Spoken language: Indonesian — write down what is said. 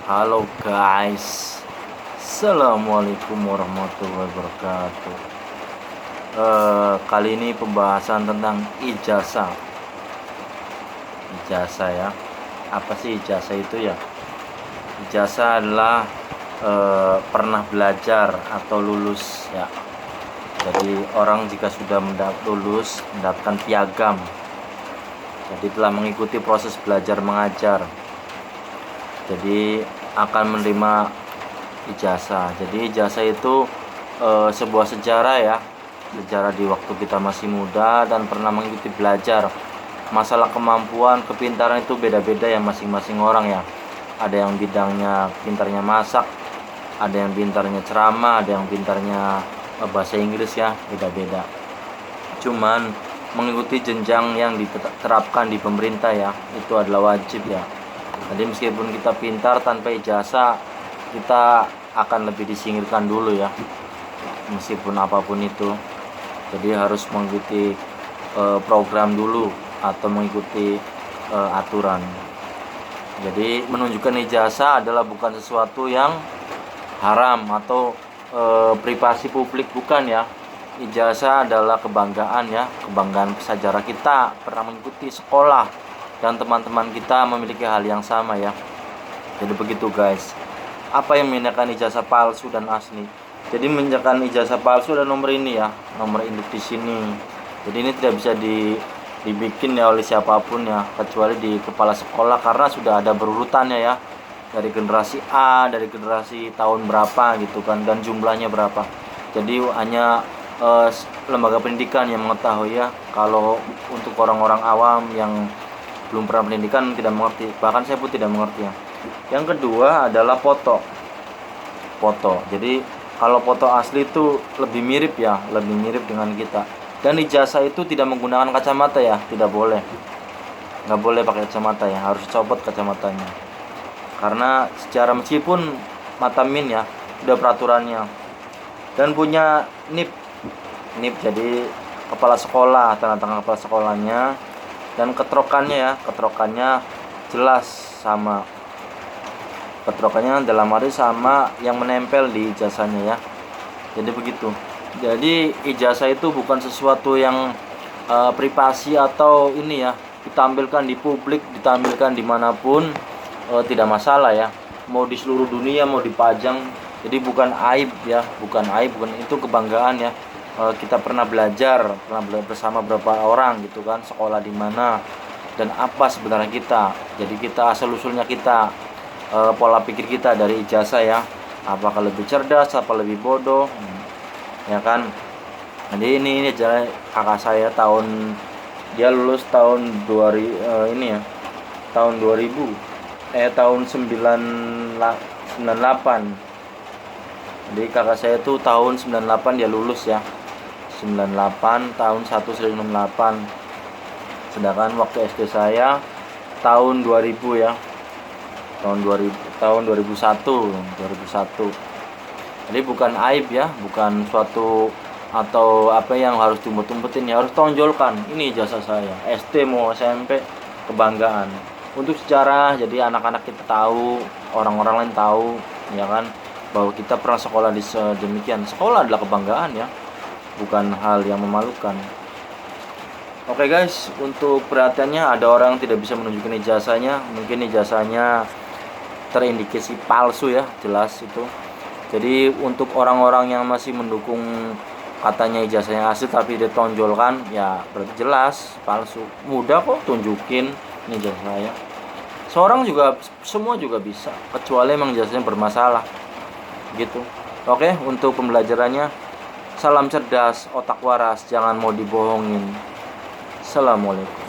Halo guys, Assalamualaikum warahmatullahi wabarakatuh. Kali ini pembahasan tentang ijazah. Ijazah ya, apa sih ijazah itu ya? Ijazah adalah pernah belajar atau lulus ya. Jadi orang jika sudah lulus mendapatkan piagam, jadi telah mengikuti proses belajar mengajar, jadi akan menerima ijazah. Jadi ijazah itu sebuah sejarah ya, sejarah di waktu kita masih muda dan pernah mengikuti belajar. Masalah kemampuan, kepintaran itu beda-beda ya masing-masing orang ya. Ada yang bidangnya pintarnya masak, ada yang pintarnya ceramah, ada yang pintarnya bahasa Inggris ya, beda-beda. Cuman mengikuti jenjang yang diterapkan di pemerintah ya, itu adalah wajib ya. Jadi meskipun kita pintar tanpa ijazah, kita akan lebih disingkirkan dulu ya, meskipun apapun itu. Jadi harus mengikuti program dulu atau mengikuti aturan. Jadi menunjukkan ijazah adalah bukan sesuatu yang haram atau privasi publik, bukan ya. Ijazah adalah kebanggaan ya, kebanggaan sejarah kita pernah mengikuti sekolah dan teman-teman kita memiliki hal yang sama ya. Jadi begitu guys. Apa yang membedakan ijazah palsu dan asli? Jadi membedakan ijazah palsu dan nomor ini ya, nomor induk di sini. Jadi ini tidak bisa dibikin ya oleh siapapun ya, kecuali di kepala sekolah, karena sudah ada berurutannya ya, dari generasi A, dari generasi tahun berapa gitu kan, dan jumlahnya berapa. Jadi hanya lembaga pendidikan yang mengetahui ya. Kalau untuk orang-orang awam yang belum pernah pendidikan tidak mengerti, bahkan saya pun tidak mengerti ya. Yang kedua adalah foto. Jadi kalau foto asli itu lebih mirip ya, lebih mirip dengan kita. Dan ijazah itu tidak menggunakan kacamata ya, tidak boleh, nggak boleh pakai kacamata ya, harus copot kacamatanya. Karena secara meskipun mata min ya, udah peraturannya. Dan punya NIP, jadi kepala sekolah, tanda tangan kepala sekolahnya. Dan ketrokannya ya, ketrokannya jelas sama, ketrokannya dalam arti sama yang menempel di ijazahnya ya. Jadi begitu. Jadi ijazah itu bukan sesuatu yang privasi atau ini ya, ditampilkan di publik, ditampilkan dimanapun tidak masalah ya. Mau di seluruh dunia, mau dipajang. Jadi bukan aib ya, bukan itu kebanggaan ya. Kita pernah belajar bersama beberapa orang gitu kan, sekolah di mana dan apa sebenarnya kita. Jadi kita asal usulnya kita, pola pikir kita dari ijazah ya, apakah lebih cerdas, apa lebih bodoh ya kan. Jadi ini aja kakak saya, dia lulus tahun 2000 ini ya, tahun 2000 tahun 98. Jadi kakak saya tuh tahun 98 dia lulus ya, 98 tahun 1998. Sedangkan waktu SD saya tahun 2000 ya, tahun 2001. Jadi bukan aib ya, bukan suatu atau apa yang harus tumpet-tumpetin ya, harus tonjolkan ini jasa saya, SD mau SMP, kebanggaan untuk sejarah. Jadi anak-anak kita tahu, orang-orang lain tahu ya kan, bahwa kita pernah sekolah di sedemikian. Sekolah adalah kebanggaan ya, bukan hal yang memalukan. Oke guys, untuk perhatiannya, ada orang yang tidak bisa menunjukkan ijazahnya, mungkin ijazahnya terindikasi palsu ya, jelas itu. Jadi untuk orang-orang yang masih mendukung katanya ijazahnya asli tapi ditonjolkan ya, berarti jelas palsu. Mudah kok tunjukin ini ijazah saya. Semua juga bisa, kecuali emang ijazahnya bermasalah gitu. Oke, untuk pembelajarannya, salam cerdas, otak waras, jangan mau dibohongin. Assalamualaikum.